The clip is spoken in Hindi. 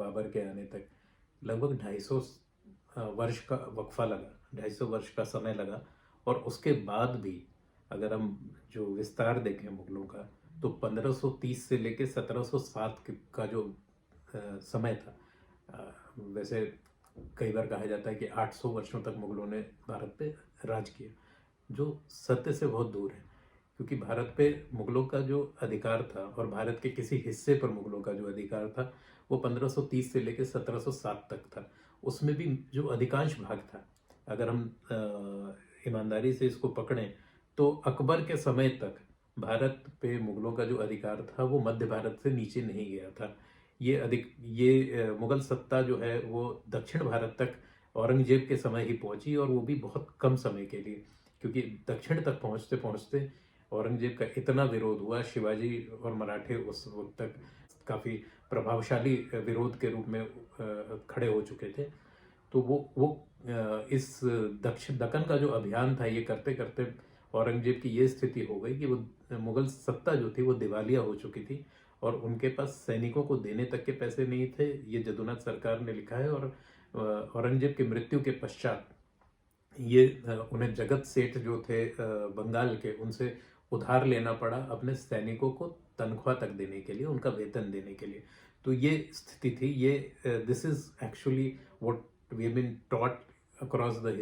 बाबर के आने तक लगभग 250 वर्ष का वक्फा लगा, 250 वर्ष का समय लगा। और उसके बाद भी अगर हम जो विस्तार देखें मुगलों का, तो 1530 से लेके 1707 का जो समय था, वैसे कई बार कहा जाता है कि 800 वर्षों तक मुगलों ने भारत पे राज किया, जो सत्य से बहुत दूर है। क्योंकि भारत पे मुगलों का जो अधिकार था और भारत के किसी हिस्से पर मुगलों का जो अधिकार था वो 1530 से लेकर 1707 तक था। उसमें भी जो अधिकांश भाग था, अगर हम ईमानदारी से इसको पकड़ें, तो अकबर के समय तक भारत पे मुगलों का जो अधिकार था वो मध्य भारत से नीचे नहीं गया था। ये मुगल सत्ता जो है वो दक्षिण भारत तक औरंगजेब के समय ही पहुंची, और वो भी बहुत कम समय के लिए। क्योंकि दक्षिण तक पहुंचते पहुंचते औरंगजेब का इतना विरोध हुआ, शिवाजी और मराठे उस वक्त तक काफ़ी प्रभावशाली विरोध के रूप में खड़े हो चुके थे। तो वो इस दक्षिण दक्कन का जो अभियान था, ये करते करते औरंगजेब की ये स्थिति हो गई कि वो मुगल सत्ता जो थी वो दिवालिया हो चुकी थी, और उनके पास सैनिकों को देने तक के पैसे नहीं थे। ये जदुनाथ सरकार ने लिखा है। और औरंगजेब की मृत्यु के पश्चात ये उन्हें जगत सेठ जो थे बंगाल के, उनसे उधार लेना पड़ा अपने सैनिकों को तनख्वाह तक देने के लिए, उनका वेतन देने के लिए। तो ये स्थिति थी। ये this is actually what we have been taught across the